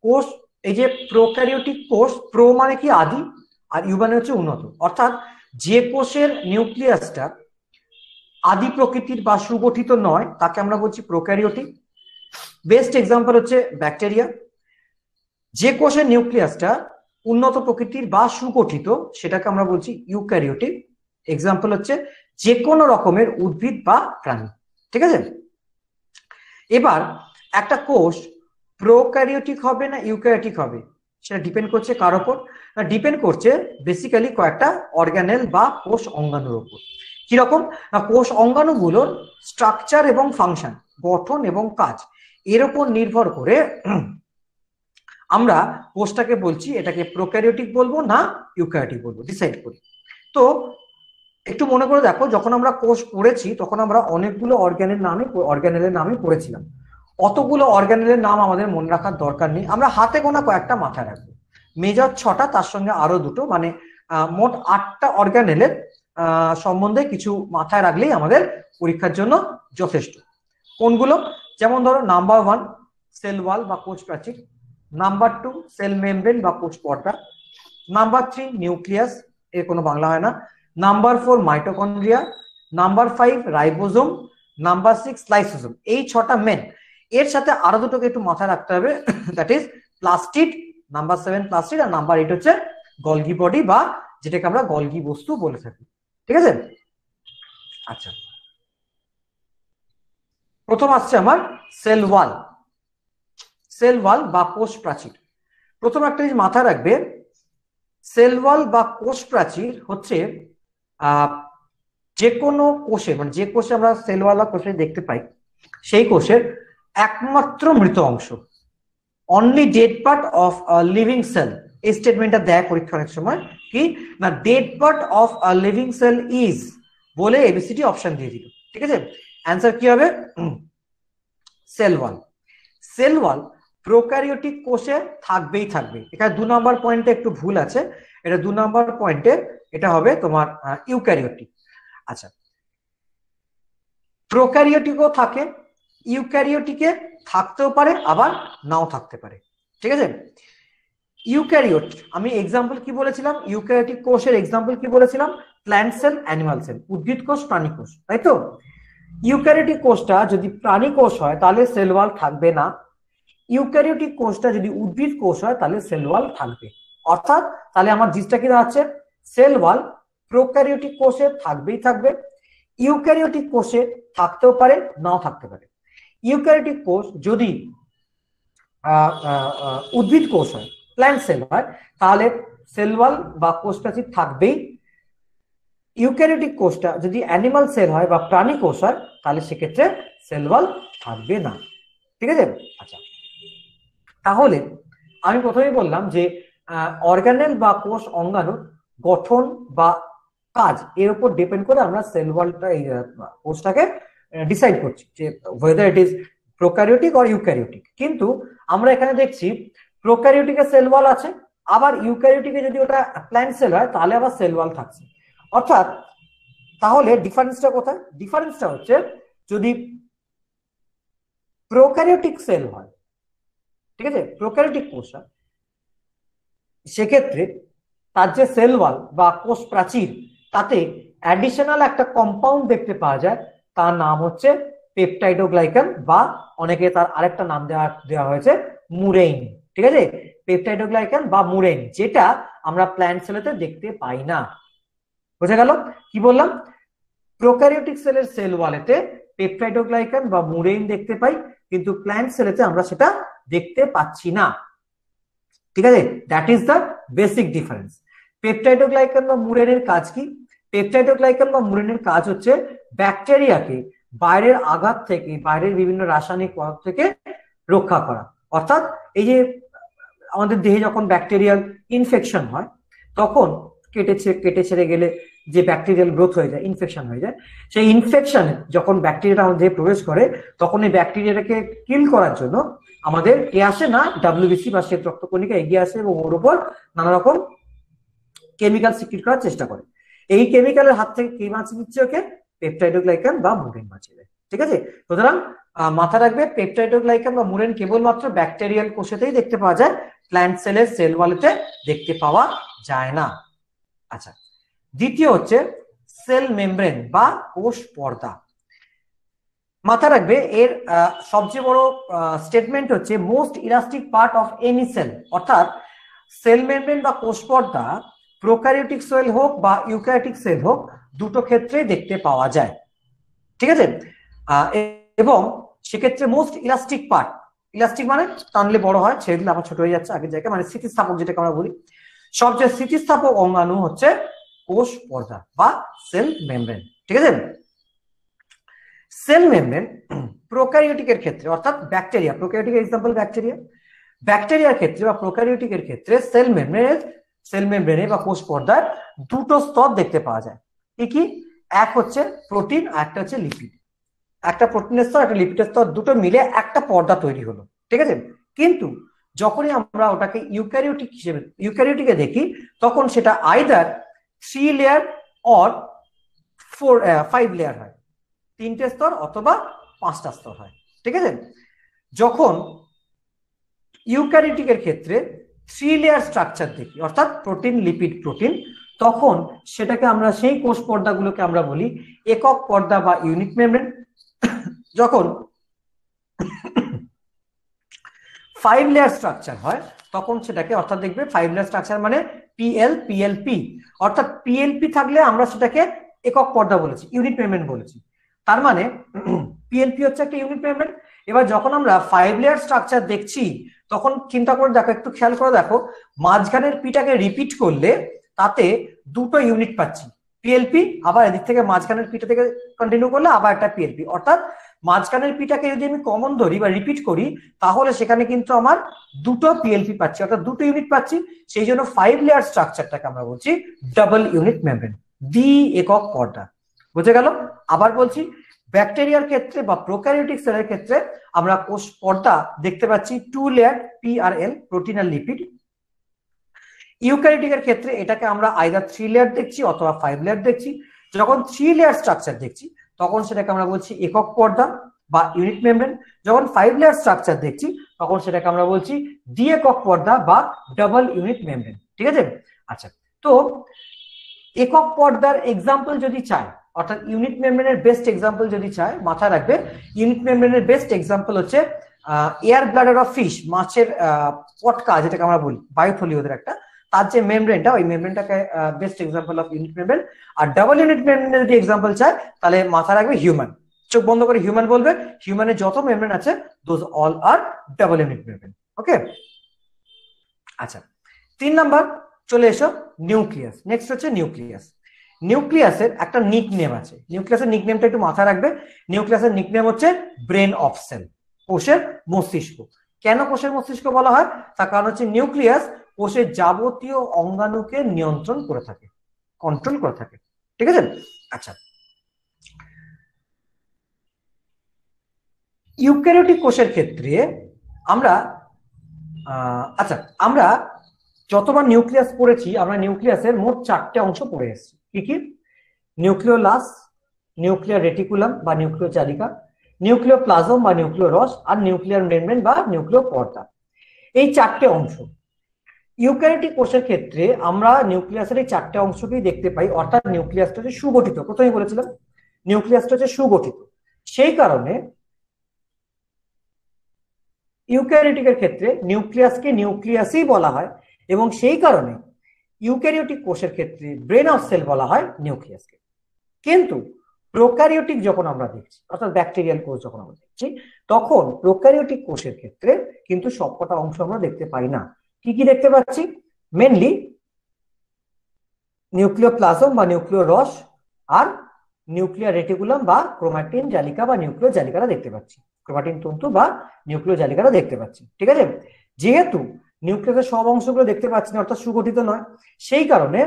কোষ, এই যে প্রোক্যারিওটিক কোষ, প্রো মানে কি আদি, আর ইউ মানে হচ্ছে উন্নত, অর্থাৎ যে কোষের নিউক্লিয়াসটা আদি প্রকৃতির বা সুগঠিত নয় তাকে আমরা বলছি প্রোক্যারিওটিক। বেস্ট এক্সাম্পল হচ্ছে ব্যাকটেরিয়া। যে কোষের নিউক্লিয়াসটা উন্নত প্রকৃতির বা সুগঠিত সেটাকে আমরা বলছি ইউক্যারিওটিক। এক্সাম্পল হচ্ছে যে কোনো রকমের উদ্ভিদ বা প্রাণী। ঠিক আছে, এবার একটা কোষ প্রোক্যারিওটিক হবে না ইউক্যারিওটিক হবে সেটা ডিপেন্ড করছে কার উপর? ডিপেন্ড করছে বেসিক্যালি কয়েকটা অর্গানেল বা কোষ অঙ্গাণুর উপর। কিরকম না, কোষ অঙ্গাণুগুলোর স্ট্রাকচার এবং ফাংশন, গঠন এবং কাজ, এর উপর নির্ভর করে আমরা কোষটাকে বলছি এটাকে প্রোক্যারিওটিক বলবো না ইউক্যারিওটিক বলবো, ডিসাইড করি। তো একটু মনে করে দেখো, যখন আমরা কোষ পড়েছি তখন আমরা অনেকগুলো অর্গানেলের নামে পড়েছিলাম। অতগুলো অর্গানেলের নাম আমাদের মনে রাখার দরকার নেই, আমরা হাতে গোনা কয়েকটা মাথায় রাখবো। মেজর 6টা, তার সঙ্গে আরো 2টো, মানে মোট 8টা অর্গানেলের সম্বন্ধে কিছু মাথায় রাখলেই আমাদের পরীক্ষার জন্য যথেষ্ট। কোনগুলো? যেমন ধরো, নাম্বার 1 সেল ওয়াল বা কোষ প্রাচীর, নাম্বার 2 সেল মেমব্রেন বা কোষ পর্দা, নাম্বার 3 নিউক্লিয়াস, এর কোনো বাংলা হয় না, number 4 mitochondria, number 5 ribosome, number 6 lysosome. এই 6টা মেন। এর সাথে আরো 2টোকে একটু মাথায় রাখতে হবে, that is plastid, number 7 plastid, আর নাম্বার 8 হচ্ছে গলগি বডি বা যেটাকে আমরা গলগি বস্তু বলে থাকি। ঠিক আছে, আচ্ছা, প্রথম আসছে আমার সেল ওয়াল। সেল ওয়াল বা কোষ প্রাচীর। প্রথম একটা জিনিস মাথায় রাখবে, সেল ওয়াল বা কোষ প্রাচীর হচ্ছে যে কোনো কোষে, মানে যে কোষে আমরা সেল ওয়াল বা কোষে দেখতে পাই সেই কোষের একমাত্র মৃত অংশ, only dead part of living sell. এই স্টেটমেন্টটা দেয় পরীক্ষা অনেক সময়, কি না, dead part of living sell is বলে এবিসিডি অপশন দিয়ে দিল। ঠিক আছে, অ্যান্সার কি হবে? Cell wall. Cell wall prokaryotic কোষে থাকবেই থাকবে। এখানে 2 নম্বর পয়েন্টে একটু ভুল আছে, এটা 2 নম্বর পয়েন্টে এটা হবে তোমার ইউক্যারিওটিক। আচ্ছা, প্রোক্যারিওটিকও থাকে, ইউক্যারিওটিকে থাকতেও পারে আবার নাও থাকতে পারে। ঠিক আছে, ইউক্যারিওট আমি এক্সাম্পল কি বলেছিলাম, ইউক্যারিওটিক কোষের এক্সাম্পল কি বলেছিলাম? প্ল্যান্ট সেল, অ্যানিমাল সেল, উদ্ভিদ কোষ, প্রাণী কোষ, তাই তো? ইউক্যারিওটিক কোষটা যদি প্রাণী কোষ হয় তাহলে সেল ওয়াল থাকবে না, ইউক্যারিওটিক কোষটা যদি উদ্ভিদ কোষ হয় তাহলে সেল ওয়াল থাকবে। অর্থাৎ তাহলে আমার জিনিসটা কি দাঁড়াচ্ছে? সেল ওয়াল প্রোক্যারিওটিক কোষে থাকবেই থাকবে, ইউক্যারিওটিক কোষে থাকতেও পারে নাও থাকতে পারে। ইউক্যারিওটিক কোষ যদি উদ্ভিদ কোষ হয়, প্ল্যান্ট সেল হয়, তাহলে সেল ওয়াল বা কোষ প্রাচীর থাকবেই। ইউক্যারিওটিক কোষটা যদি অ্যানিমাল সেল হয় বা প্রাণী কোষ হয় তাহলে সেক্ষেত্রে সেল ওয়াল থাকবে না। ঠিক আছে, আচ্ছা, তাহলে আমি প্রথমেই বললাম যে অর্গানেল বা কোষ অঙ্গাণুর গঠন বা কাজ এর উপর ডিপেন্ড করে আমরা সেল ওয়ালটা, এই কোষটাকে ডিসাইড করছি যে weather it is prokaryotic or eukaryotic. কিন্তু আমরা এখানে দেখছি প্রোক্যারিওটিকে সেল ওয়াল আছে, আবার ইউক্যারিওটিকে যদি ওটা প্ল্যান্ট সেল হয় তাহলে আবার সেল ওয়াল থাকছে। অর্থাৎ তাহলে ডিফারেন্সটা কোথায়? ডিফারেন্সটা হচ্ছে যদি প্রোক্যারিওটিক সেল হয়, ঠিক আছে, প্রোক্যারিওটিক কোষ হয়, সেক্ষেত্রে তার যে সেল ওয়াল বা কোষ প্রাচীর তাতে অ্যাডিশনাল একটা কম্পাউন্ড দেখতে পাওয়া যায়, তার নাম হচ্ছে পেপটাইডোগ্লাইকান, বা অনেকে তার আরেকটা নাম দেওয়া হয়েছে মুরেইন। ঠিক আছে, পেপটাইডোগ্লাইকান বা মুরেইন, যেটা আমরা প্ল্যান্ট সেলেতে দেখতে পাই না। বোঝা গেল কি বললাম? প্রোক্যারিওটিক সেলের সেল ওয়ালেতে পেপটাইডোগ্লাইকান বা মুরেইন দেখতে পাই, কিন্তু প্ল্যান্ট সেলেতে আমরা সেটা দেখতে পাচ্ছি না। ঠিক আছে, that is the basic difference. Peptidoglycan বা মুরেনের কাজ কি? পেপটাইডোগ্লাইকান বা মুরেনের কাজ হচ্ছে ব্যাকটেরিয়াকে বাইরের আঘাত থেকে, বাইরের বিভিন্ন রাসায়নিক পদার্থ থেকে রক্ষা করা। অর্থাৎ এই যে আমাদের দেহে যখন ব্যাকটেরিয়াল ইনফেকশন হয় তখন কেটে ছেড়ে গেলে যে ব্যাকটেরিয়াল গ্রোথ হয়ে যায়, ইনফেকশন হয়ে যায়, সেই ইনফেকশনে যখন ব্যাকটেরিয়াটা আমাদের দেহে প্রবেশ করে তখন এই ব্যাকটেরিয়াটাকে কিল করার জন্য আমাদের কে আসে না, ডাব্লিউবিসি বা শ্বেত রক্তকণিকা এগিয়ে আসে এবং ওর উপর নানা রকম কেমিক্যাল সিক্রিট করার চেষ্টা করে। এই কেমিক্যালের হাত থেকে কে বাঁচিয়ে দিচ্ছে? ওকে পেপটাইডোগ্লাইকান বা মুরেন বাঁচিয়ে দেয়। ঠিক আছে, সুতরাং মাথা রাখবে পেপটাইডোগ্লাইকান বা মুরেন কেবলমাত্র ব্যাকটেরিয়াল কোষেতেই দেখতে পাওয়া যায়, প্ল্যান্ট সেলের সেল ওয়ালেতে দেখতে পাওয়া যায় না। আচ্ছা, দ্বিতীয় হচ্ছে সেল মেমব্রেন বা কোষ পর্দা। মাথা রাখবে এর সবচেয়ে বড় স্টেটমেন্ট হচ্ছে most elastic part of any cell, অর্থাৎ সেল মেমব্রেন বা কোষ পর্দা প্রোক্যারিওটিক সেল হোক বা ইউক্যারিওটিক সেল হোক দুটো ক্ষেত্রেই দেখতে পাওয়া যায়, ঠিক আছে। এবং সেক্ষেত্রে মোস্ট ইলাস্টিক পার্ট, ইলাস্টিক মানে টানলে বড় হয়, ছেড়ে দিলে আবার ছোট হয়ে যাচ্ছে আগের জায়গায়, মানে স্থিতিস্থাপক যেটাকে আমরা বলি, সবচেয়ে স্থিতিস্থাপক অঙ্গাণু হচ্ছে কোষ পর্দা বা সেল মেমব্রেন, ঠিক আছে। সেল মেমব্রেন প্রোক্যারিওটিকের ক্ষেত্রে, অর্থাৎ ব্যাকটেরিয়া, প্রোক্যারিওটিকের এক্সাম্পল ব্যাকটেরিয়া, ব্যাকটেরিয়ার ক্ষেত্রে বা প্রোক্যারিওটিকের ক্ষেত্রে সেল মেমব্রেনে বা কোষ পর্দার দুটো স্তর দেখতে পাওয়া যায়। কি? এক হচ্ছে প্রোটিন আর একটা হচ্ছে লিপিড। একটা প্রোটিনের স্তর একটা লিপিডের স্তর দুটো মিলে একটা পর্দা তৈরি হলো, ঠিক আছে। কিন্তু যখনই আমরা ওটাকে ইউক্যারিওটিকে দেখি, তখন সেটা আইদার 3 লেয়ার অর 5 লেয়ার হয়, 3টে স্তর অথবা 5টা স্তর হয়, ঠিক আছে। যখন ইউক্যারিওটিকের ক্ষেত্রে 3 লেয়ার স্ট্রাকচার দেখি, অর্থাৎ প্রোটিন লিপিড প্রোটিন, তখন সেটাকে আমরা সেই কোষ পর্দাগুলোকে আমরা বলি একক পর্দা বা ইউনিট মেমব্রেন। যখন 5 লেয়ার স্ট্রাকচার হয় তখন সেটাকে, অর্থাৎ দেখবে 5 লেয়ার স্ট্রাকচার মানে পিএলপি, অর্থাৎ পিএলপি থাকলে আমরা সেটাকে একক পর্দা বলেছি, ইউনিট মেমব্রেন বলেছি। তার মানে পিএলপি হচ্ছে একটা ইউনিট মেমব্রেন। এবার যখন আমরা 5 লেয়ার স্ট্রাকচার দেখছি তখন চিন্তা করে দেখো, একটু খেয়াল করে দেখো, মাঝখানের পিটাকে রিপিট করলে তাতে দুটো ইউনিট পাচ্ছি, পিএলপি, আবার এদিক থেকে মাঝখানের পিটা থেকে কন্টিনিউ করলে আবার একটা পিএলপি, অর্থাৎ মাঝখানের পিটাকে যদি আমি কমন ধরি বা রিপিট করি তাহলে সেখানে কিন্তু আমার দুটো পিএলপি পাচ্ছি, অর্থাৎ দুটো ইউনিট পাচ্ছি। সেই জন্য 5 লেয়ার স্ট্রাকচারটাকে আমরা বলছি ডাবল ইউনিট মেমব্রেন, দ্বি একক পর্দা। বুঝে গেল? আবার বলছি, ব্যাকটেরিয়ার ক্ষেত্রে বা প্রোক্যারিওটিক সেলের ক্ষেত্রে আমরা কোষ পর্দা দেখতে পাচ্ছি 2 লেয়ার পিআরএল, প্রোটিন আর লিপিড। ইউক্যারিওটিকের ক্ষেত্রে এটাকে আমরা আইদার 3 লেয়ার দেখছি অথবা 5 লেয়ার দেখছি। যখন 3 লেয়ার স্ট্রাকচার দেখছি তখন সেটাকে আমরা বলছি একক পর্দা বা ইউনিট মেমব্রেন। যখন 5 লেয়ার স্ট্রাকচার দেখছি তখন সেটাকে আমরা বলছি দ্বি-একক পর্দা বা ডাবল ইউনিট মেমব্রেন, ঠিক আছে। আচ্ছা, তো একক পর্দার এক্সাম্পল যদি চাই, অর্থাৎ ইউনিট মেমব্রেনের বেস্ট এক্সাম্পল যদি চাই, মাথায় রাখবে ইউনিট মেমব্রেনের বেস্ট এক্সাম্পল হচ্ছে এয়ার ব্লাডার অফ ফিশ, মাছের পটকা যেটাকে আমরা বলি, বায়োথলি ওদের একটা, তার যে মেমব্রেনটা, ওই মেমব্রেনটাকে best example of unit membrane. আর ডাবল ইউনিট মেমব্রেনের যদি এক্সাম্পল চাই তাহলে মাথায় রাখবে হিউম্যান, চোখ বন্ধ করে হিউম্যান বলবে, হিউম্যানের যত মেমব্রেন আছে those all are double unit membrane, okay. আচ্ছা, 3 নাম্বার চলে এসো নিউক্লিয়াস। নেক্সট হচ্ছে নিউক্লিয়াস। নিউক্লিয়াসের একটা নিকনেম আছে, নিউক্লিয়াসের নিকনেমটা একটু মাথায় রাখবে। নিউক্লিয়াসের নিকনেম হচ্ছে ব্রেন অফ সেল, কোষের মস্তিষ্ক। কেন কোষের মস্তিষ্ক বলা হয়? তার কারণ হচ্ছে নিউক্লিয়াস কোষের যাবতীয় অঙ্গাণুকে নিয়ন্ত্রণ করে থাকে, কন্ট্রোল করে থাকে, ঠিক আছে। আচ্ছা, ইউক্যারিওটিক কোষের ক্ষেত্রে আমরা আমরা যতবার নিউক্লিয়াস পড়েছি, আমরা নিউক্লিয়াসের মোট 4টে অংশ পড়ে এসেছি। কি কি? নিউক্লিওলাস, নিউক্লিয়ার রেটিকুলাম বা নিউক্লিয় জালিকা, নিউক্লিওপ্লাজম বা নিউক্লিয় রস, আর নিউক্লিয়ার মেমব্রেন বা নিউক্লিয় পর্দা। এই 4টে অংশ ইউক্যারিওটিক কোষের ক্ষেত্রে আমরা নিউক্লিয়াসের এই 4টে অংশকেই দেখতে পাই, অর্থাৎ নিউক্লিয়াসটা হচ্ছে সুগঠিত। প্রথমেই বলেছিলাম নিউক্লিয়াসটা হচ্ছে সুগঠিত, সেই কারণে ইউক্যারিওটিকের ক্ষেত্রে নিউক্লিয়াসকে নিউক্লিয়াসই বলা হয়, এবং সেই কারণে ইউক্যারিওটিক কোষের ক্ষেত্রে ব্রেন অফ সেল বলা হয় নিউক্লিয়াসকে। কিন্তু প্রোক্যারিওটিক যখন আমরা দেখছি, অর্থাৎ ব্যাকটেরিয়াল কোষ যখন আমরা দেখছি, তখন প্রোক্যারিওটিক কোষের ক্ষেত্রে কিন্তু সবকটা অংশ আমরা দেখতে পাই না। কি কি দেখতে পাচ্ছি? মেনলি নিউক্লিওপ্লাজম বা নিউক্লিয় রস আর নিউক্লিয়ার রেটিকুলাম বা ক্রোমাটিন জালিকা বা নিউক্লিয় জালিকারা দেখতে পাচ্ছি, ক্রোমাটিন তন্তু বা নিউক্লিয় জালিকারা দেখতে পাচ্ছি, ঠিক আছে। যেহেতু নিউক্লিয়াসের সব অংশগুলো দেখতে পাচ্ছি না, অর্থাৎ সুগঠিত নয়, সেই কারণে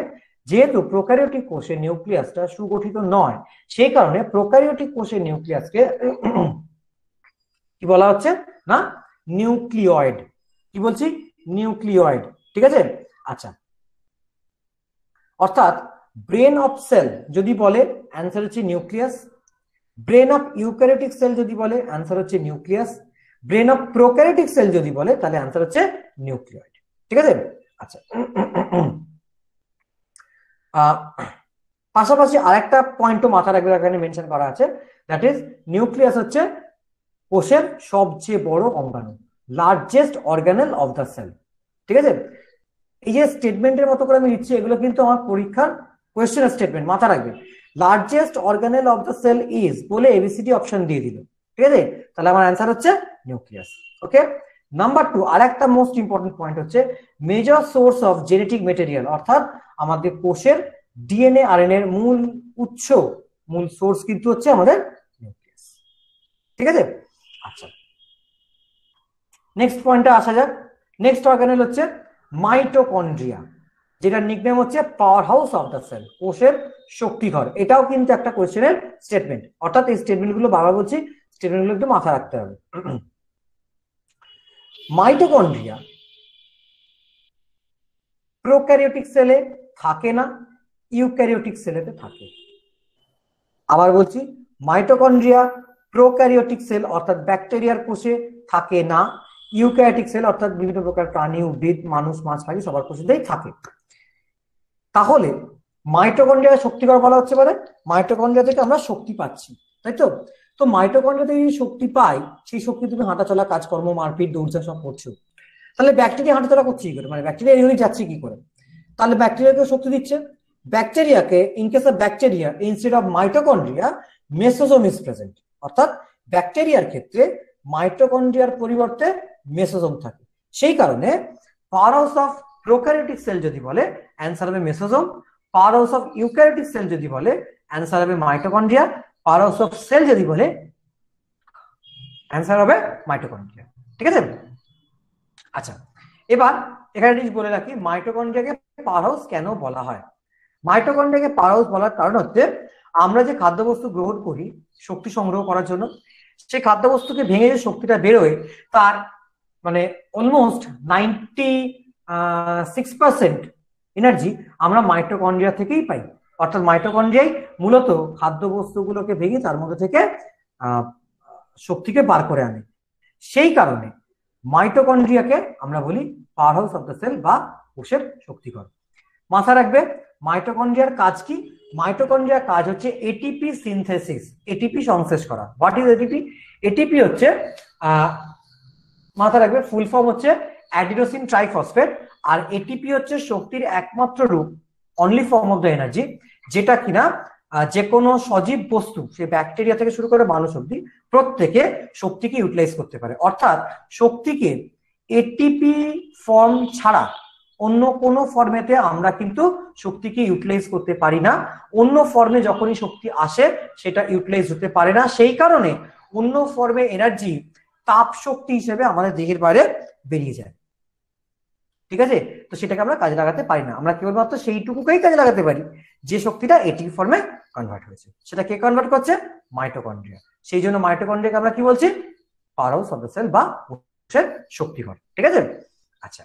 যেহেতু প্রোক্যারিওটিক কোষের নিউক্লিয়াসটা সুগঠিত নয়, সেই কারণে প্রোক্যারিওটিক কোষের নিউক্লিয়াসকে কি বলা হচ্ছে না? নিউক্লিয়েড। কি বলছি? নিউক্লিয়েড, ঠিক আছে। আচ্ছা, অর্থাৎ ব্রেন অফ সেল যদি বলে, অ্যান্সার হচ্ছে nucleus. Brain of eukaryotic cell যদি বলে অ্যান্সার হচ্ছে nucleus. Brain of prokaryotic cell যদি বলে তাহলে অ্যান্সার হচ্ছে নিউক্লিয়েট। ঠিক আছে। আচ্ছা, পাশাপাশি আরেকটা পয়েন্টও মাথা রাখবে, এখানে মেনশন করা আছে, দ্যাট ইজ নিউক্লিয়াস হচ্ছে কোষের সবচেয়ে বড় অঙ্গাণু, largest organelle of the cell. ঠিক আছে। এই যে স্টেটমেন্টের মতো করে আমি দিচ্ছি, এগুলো কিন্তু আমার পরীক্ষার কোয়েশ্চেনের স্টেটমেন্ট, মাথা রাখবে। Largest organelle of the cell is বলে এবিসিডি অপশন দিয়ে দিল। ঠিক আছে, তাহলে আমার অ্যান্সার হচ্ছে নিউক্লিয়াস। ওকে। নাম্বার 2, আর একটা মোস্ট ইম্পর্টেন্ট পয়েন্ট হচ্ছে major source of genetic material, অর্থাৎ আমাদের কোষের ডিএনএ আরএনএ এর মূল উৎস, মূল সোর্স কিন্তু হচ্ছে আমাদের নিউক্লিয়াস। ঠিক আছে। আচ্ছা, নেক্সট পয়েন্টে আসা যাক। নেক্সট অর্গানেল হচ্ছে মাইটোকন্ড্রিয়া, যেটার নিকনেম হচ্ছে power house of the cell, কোষের শক্তিঘর। এটাও কিন্তু একটা কোশ্চেনের স্টেটমেন্ট, অর্থাৎ এই স্টেটমেন্টগুলো বাবা বলছি, স্টেটমেন্টগুলো একটু মাথায় রাখতে হবে। মাইটোকন্ড্রিয়া প্রোক্যারিওটিক সেলে থাকে না, ইউক্যারিওটিক সেলেতে থাকে। আবার বলছি, মাইটোকন্ড্রিয়া প্রোক্যারিওটিক সেল অর্থাৎ ব্যাকটেরিয়ার কোষে থাকে না, ইউক্যারিওটিক সেল অর্থাৎ বিভিন্ন প্রকার প্রাণী, উদ্ভিদ, মানুষ, মাছ, পাখি সবার কোষেতেই থাকে। তাহলে মাইটোকন্ড্রিয়া শক্তিকর বলা হচ্ছে, বলে মাইটোকন্ড্রিয়া থেকে আমরা শক্তি পাচ্ছি, তাই তো? তো মাইটোকন্ড্রিয়া থেকে যদি শক্তি পাই, সেই শক্তি তুমি হাঁটাচলা, কাজকর্ম, মারপিট, দৌড়ঝাঁপ সব করছো। তাহলে ব্যাকটেরিয়া হাঁটাচলা করছে কি করে, মানে ব্যাকটেরিয়া এভাবে যাচ্ছে কি করে? তাহলে ব্যাকটেরিয়াকে শক্তি দিচ্ছে। ব্যাকটেরিয়াকে, in case of bacteria instead of mitochondria mesosome is present, অর্থাৎ ব্যাকটেরিয়ার ক্ষেত্রে মাইটোকন্ড্রিয়ার পরিবর্তে মেসোজোম থাকে। সেই কারণে power house of prokaryotic cell যদি বলে অ্যান্সার হবে mesosome, power house of eukaryotic cell যদি বলে অ্যান্সার হবে mitochondria, power house of cell যদি বলে অ্যান্সার হবে মাইটোকন্ড্রিয়া। ঠিক আছে। আচ্ছা, এবার এখানে বলে রাখি মাইটোকন্ড্রিয়াকে পাওয়ার হাউস কেন বলা হয়। মাইটোকন্ড্রিয়াকে পাওয়ার হাউস বলার কারণ হচ্ছে আমরা যে খাদ্যবস্তু গ্রহণ করি শক্তি সংগ্রহ করার জন্য, সেই খাদ্যবস্তুকে ভেঙে যে শক্তিটা বেরোয় তার মানে অলমোস্ট 96% এনার্জি আমরা মাইটোকন্ড্রিয়া থেকেই পাই। অর্থাৎ মাইটোকন্ড্রিয়াই মূলত খাদ্যবস্তুগুলোকে ভেঙে তার মধ্যে থেকে শক্তিকে বার করে আনে। সেই কারণে মাইটোকন্ড্রিয়াকে আমরা বলি power house of the cell বা কোষের শক্তিঘর। মাথা রাখবে মাইটোকন্ড্রিয়ার কাজ কি। মাইটোকন্ড্রিয়ার কাজ হচ্ছে এটিপি সিনথেসিস, এটিপি সংশ্লেষ করা। What is ATP? এটিপি হচ্ছে মাথা রাখবে ফুল ফর্ম হচ্ছে অ্যাডিনোসিন ট্রাইফসফেট, আর এটিপি হচ্ছে শক্তির একমাত্র রূপ, only form of the energy, যেটা কিনা যে কোনো সজীব বস্তু, সে ব্যাকটেরিয়া থেকে শুরু করে মানুষ অব্দি প্রত্যেকে শক্তিকে ইউটিলাইজ করতে পারে। অর্থাৎ শক্তিকে এটিপি ফর্ম ছাড়া অন্য কোনো ফর্মেতে আমরা কিন্তু শক্তিকে ইউটিলাইজ করতে পারি না। অন্য ফর্মে যখনই শক্তি আসে সেটা ইউটিলাইজ হতে পারে না। সেই কারণে অন্য ফর্মে এনার্জি তাপ শক্তি হিসেবে আমাদের দেহের বাইরে বেরিয়ে যায়। ঠিক আছে, তো সেটাকে আমরা কাজে লাগাতে পারি না। আমরা কেবলমাত্র সেইটুকুকেই কাজে লাগাতে পারি যে শক্তিটা এটিপি ফর্মে কনভার্ট হয়েছে। সেটা কে কনভার্ট করছে? মাইটোকন্ড্রিয়া। সেই জন্য মাইটোকন্ড্রিয়াকে আমরা কি বলছি? Power house of the cell বা কোষের শক্তিঘর। ঠিক আছে। আচ্ছা,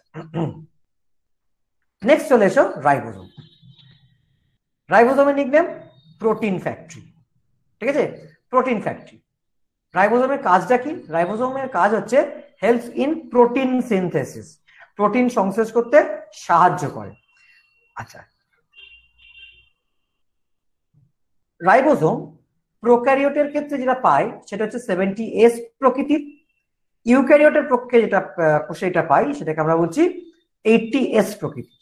নেক্সট চলে এসো রাইবোজোম। রাইবোজোমের নিকনেম প্রোটিন ফ্যাক্টরি। ঠিক আছে, প্রোটিন ফ্যাক্টরি। রাইবোজোমের কাজটা কি? রাইবোজোমের কাজ হচ্ছে helps in protein synthesis, protein সংশ্লেষ করতে সাহায্য করে। আচ্ছা, রাইবোজোম প্রোক্যারিওটের ক্ষেত্রে যেটা পাই সেটা হচ্ছে 70S প্রকৃতির, ইউক্যারিওটের পক্ষে যেটা কোষে এটা পাই সেটাকে আমরা বলছি 80S প্রকৃতির।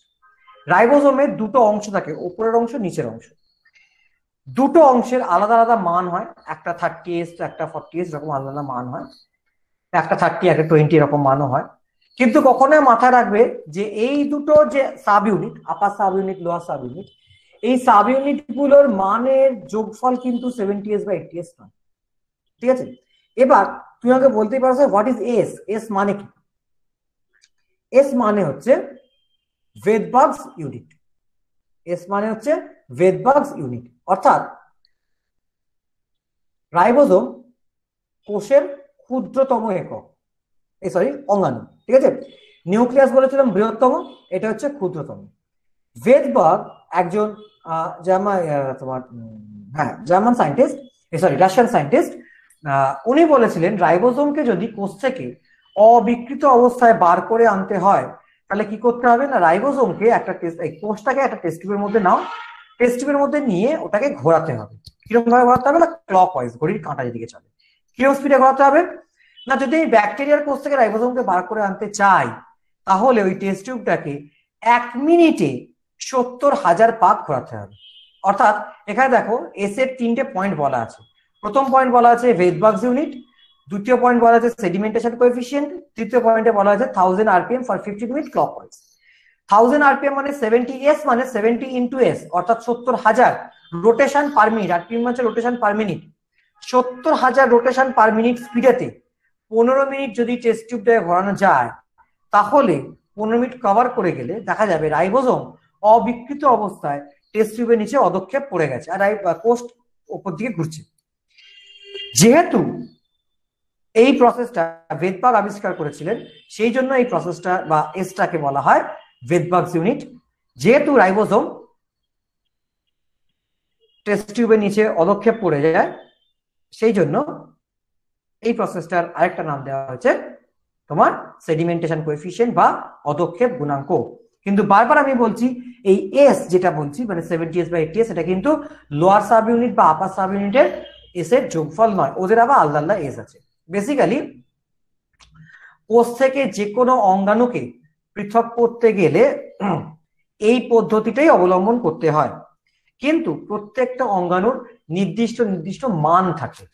রাইবোজোমের দুটো অংশ থাকে, উপরের অংশ, নিচের অংশ। দুটো অংশের আলাদা আলাদা মান হয়, একটা 30S একটা 40S এরকম আলাদা আলাদা মান হয়, একটা 30 একটা 20 এরকম মানও হয়। কিন্তু কখনোই মাথায় রাখবে যে এই দুটো যে sub unit, upper sub unit, lower sub unit, এই সাব ইউনিট গুলোর মানের যোগফল কিন্তু 70S বা 80S নয়। ঠিক আছে। এবার তুমি আমাকে বলতেই পারো হোয়াট ইজ এস? এস মানে কি? এস মানে হচ্ছে ভেদবার্গস ইউনিট। এস মানে হচ্ছে ভেদবার্গস ইউনিট, অর্থাৎ রাইবোজোম কোষের ক্ষুদ্রতম একক, সরি অঙ্গাণু। ঠিক আছে, নিউক্লিয়াস বলেছিলাম বৃহত্তম, এটা হচ্ছে ক্ষুদ্রতম। ভেদবার্গ একজন German scientist, sorry Russian scientist, উনি বলেছিলেন রাইবোজোমকে যদি কোষ থেকে অবিকৃত অবস্থায় বার করে আনতে হয় তাহলে কি করতে হবে না, রাইবোজোমকে একটা কোষটাকে একটা টেস্ট টিউবের মধ্যে নাও, টেস্ট টিউবের মধ্যে নিয়ে ওটাকে ঘোরাতে হবে। কিরকম ভাবে ঘোরাতে হবে না, ক্লক ওয়াইজ, ঘড়ির কাঁটা যেদিকে চলে। কিরকম স্পিডে ঘোরাতে হবে না, যদি এই ব্যাকটেরিয়ার কোষ থেকে রাইবোজোমকে বার করে আনতে চাই তাহলে ওই টেস্ট টিউবটাকে 1 মিনিটে 70,000 পাক ঘোরাতে হবে। অর্থাৎ এখানে দেখো এস এর 3টে পয়েন্ট বলা আছে। প্রথম পয়েন্ট বলা আছে ভেদবার্গস ইউনিট, দ্বিতীয় পয়েন্ট বলা আছে সেডিমেন্টেশন কোএফিসিয়েন্ট, তৃতীয় পয়েন্টে বলা আছে 1000 RPM for 15 minute clockwise. 1000 RPM মানে 70s মানে 70 ইন্টু এস অর্থাৎ 70,000 রোটেশন পার মিনিট। আরপিএম মানে rotation per minute. 70,000 rotation per minute স্পিডেতে 15 মিনিট যদি টেস্ট টিউবটাকে ঘোরানো যায় তাহলে 15 মিনিট কভার করে গেলে দেখা যাবে রাইবোজোম অবিকৃত অবস্থায় টেস্ট টিউবের নিচে অধক্ষেপ পড়ে গেছে আর কোষ উপর দিকে ঘুরছে। যেহেতু এই প্রসেসটা ভেদবার্গ আবিষ্কার করেছিলেন সেই জন্য এই প্রসেসটা বা এসটাকে বলা হয় ভেদবার্গস ইউনিট। যেহেতু রাইবোজোম টেস্ট টিউবের নিচে অধক্ষেপ পড়ে যায় সেই জন্য এই প্রসেসটার আরেকটা নাম দেওয়া হয়েছে তোমার সেডিমেন্টেশন কোএফিসিয়েন্ট বা অধক্ষেপ গুণাঙ্ক। কিন্তু বারবার আমি বলছি এই এস যেটা বলছি মানে 70s বা 80s এটা কিন্তু লোয়ার সাব ইউনিট বা আপার সাব ইউনিটের এস এর যোগফল নয়, ওদের আবার আলাদা আলাদা এস আছে। বেসিক্যালি কোষ থেকে যে কোনো অঙ্গাণুকে পৃথক করতে গেলে এই পদ্ধতিটাই অবলম্বন করতে হয়, কিন্তু প্রত্যেকটা অঙ্গাণুর নির্দিষ্ট নির্দিষ্ট মান থাকে।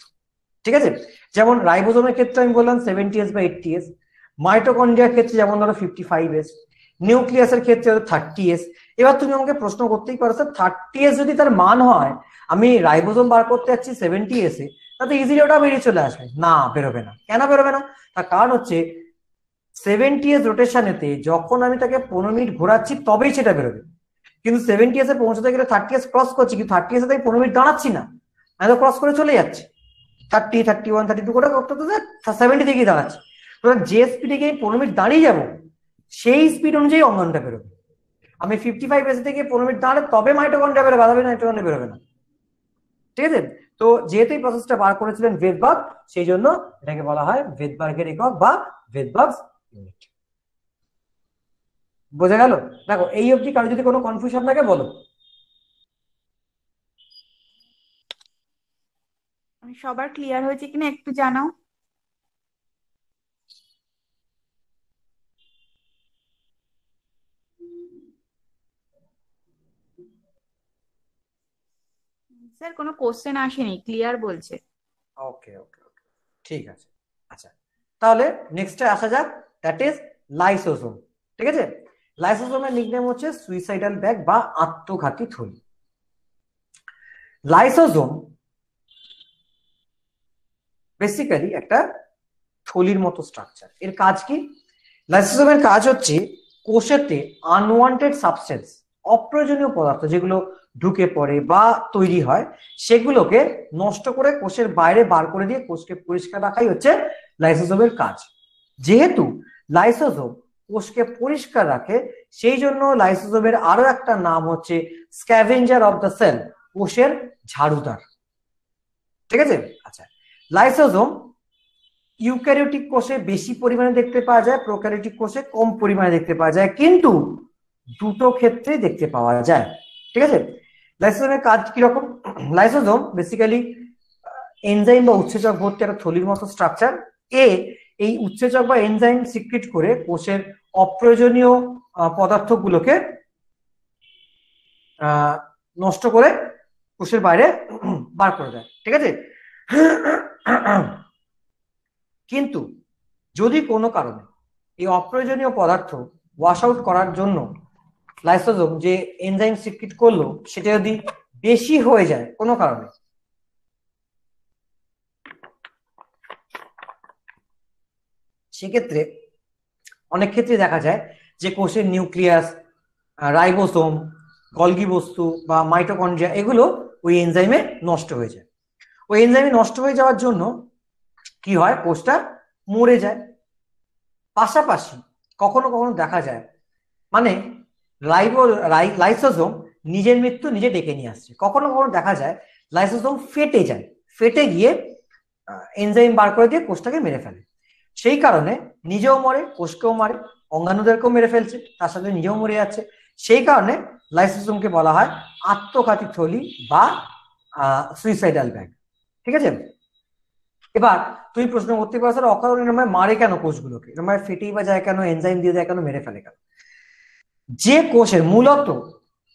ঠিক আছে, যেমন রাইবোজোমের ক্ষেত্রে আমি বললাম 70s বা 80s, মাইটোকন্ড্রিয়ার ক্ষেত্রে যেমন ধরো 55s, নিউক্লিয়াসের ক্ষেত্রে 30s। এবার তুমি আমাকে প্রশ্ন করতেই পারো স্যার 30s যদি তার মান হয় আমি রাইবোজোম বার করতে যাচ্ছি 70s এ, তাতে ইজিলি ওটা বেরিয়ে চলে আসবে না? বেরোবে না। কেন বেরোবে না? তার কারণ হচ্ছে 70s রোটেশনেতে যখন আমি তাকে 15 মিনিট ঘোরাচ্ছি তবেই সেটা বেরোবে, কিন্তু 70s এ পৌঁছতে গেলে 30s ক্রস করছি, কিন্তু 30s এ তাই 15 মিনিট দাঁড়াচ্ছি না, আমি তো ক্রস করে চলে যাচ্ছি 30, 31, 32 করে করতে 70 থেকে দাঁড়াচ্ছে। যে স্পিডে গিয়ে 15 মিনিট দাঁড়িয়ে যাবো সেই স্পিড অনুযায়ী অঙ্গনটা বেরোবে। আমি 55s থেকে 15 মিনিট দাঁড়ালে তবে মাইটোকন্ড্রিয়া বেরোবে, বাধাবে মাইটোকন্ড্রিয়া বেরোবে না। ঠিক আছে, তো যেহেতু এই প্রসেসটা বার করেছিলেন ভেদবার্গ সেই জন্য এটাকে বলা হয় ভেদবার্গের একক বা ভেদবার্গস ইউনিট। বোঝা গেল? দেখো এই অবধি কারো যদি কোনো কনফিউশন থাকে বলো। সবার ক্লিয়ার হয়েছে কিনা একটু জানাও। স্যার কোনো কোশ্চেন আসেনি, ক্লিয়ার বলছে। ওকে ওকে ওকে, ঠিক আছে। আচ্ছা, তাহলে নেক্সটে আসা যাক, দ্যাট ইজ লাইসোসোম। ঠিক আছে, লাইসোসোমের নিকনেম হচ্ছে সুইসাইডাল ব্যাগ বা আত্মঘাতী থলি। লাইসোসোম বেসিক্যালি একটা থলির মতো স্ট্রাকচার। এর কাজ কি? লাইসোসোমের কাজ হচ্ছে কোষেতে আনওয়ান্টেড সাবস্টেন্স, অপ্রয়োজনীয় পদার্থ যেগুলো ঢুকে পড়ে বা তৈরি হয় সেগুলোকে নষ্ট করে কোষের বাইরে বার করে দিয়ে কোষকে পরিষ্কার রাখাই হচ্ছে লাইসোসোমের কাজ। যেহেতু লাইসোসোম কোষকে পরিষ্কার রাখে সেই জন্য লাইসোসোমের আরো একটা নাম হচ্ছে স্ক্যাভেঞ্জার অফ দ্য সেল, কোষের ঝাড়ুদার। ঠিক আছে, আচ্ছা, লাইসোসোম ইউক্যারিওটিক কোষে বেশি পরিমাণে দেখতে পাওয়া যায়, প্রোক্যারিওটিক কোষে কম পরিমাণে দেখতে পাওয়া যায়, কিন্তু দুটো ক্ষেত্রে দেখতে পাওয়া যায়। ঠিক আছে, লাইসোসোমের কাজ কিরকম? লাইসোসোম বেসিক্যালি এনজাইম বা উৎসেচক ভর্তি একটা থলির মতো স্ট্রাকচার। এই উৎসেচক বা এনজাইম সিক্রিট করে কোষের অপ্রয়োজনীয় পদার্থগুলোকে নষ্ট করে কোষের বাইরে বার করে দেয়। ঠিক আছে, কিন্তু যদি কোনো কারণে এই অপ্রয়োজনীয় পদার্থ ওয়াশ আউট করার জন্য লাইসোসোম যে এনজাইম সিক্রিট করলো সেটা যদি বেশি হয়ে যায় কোনো কারণে, সেক্ষেত্রে অনেক ক্ষেত্রে দেখা যায় যে কোষের নিউক্লিয়াস, রাইবোসোম, গলগি বস্তু বা মাইটোকন্ড্রিয়া এগুলো ওই এনজাইমে নষ্ট হয়ে যায়। ওই এনজাইমে নষ্ট হয়ে যাওয়ার জন্য কি হয়, কোষটা মরে যায়। পাশাপাশি কখনো কখনো দেখা যায় মানে লাইসোসোম নিজের মৃত্যু নিজে ডেকে নিয়ে আসছে। কখনো কখনো দেখা যায় লাইসোসোম ফেটে যায়। ফেটে গিয়ে এনজাইম বার করে দিয়ে কোষটাকে মেরে ফেলে। সেই কারণে নিজেও মরে, কোষকেও মারে, অঙ্গাণুদেরকেও মেরে ফেলছে, তার সাথে নিজেও মরে যাচ্ছে। সেই কারণে লাইসোসোমকে বলা হয় আত্মঘাতী থলি বা সুইসাইডাল ব্যাগ। ঠিক আছে, এবার তুমি প্রশ্ন করতে পারো স্যার অকারণে এরম ভাবে মারে কেন কোষগুলোকে, এরম ভাবে ফেটেই বা যায় কেন, এনজাইম দিয়ে দেয় কেন, মেরে ফেলে কেন? যে কোষের মূলত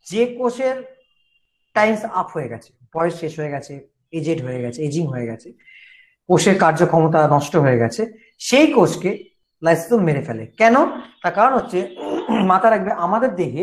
যে কোষের টাইমস আপ হয়ে গেছে, বয়স শেষ হয়ে গেছে, এজেড হয়ে গেছে, এজিং হয়ে গেছে, কোষের কার্যক্ষমতা নষ্ট হয়ে গেছে, সেই কোষকে লাইসোসোম মেরে ফেলে। কেন? তার কারণ হচ্ছে মাথা রাখবে আমাদের দেহে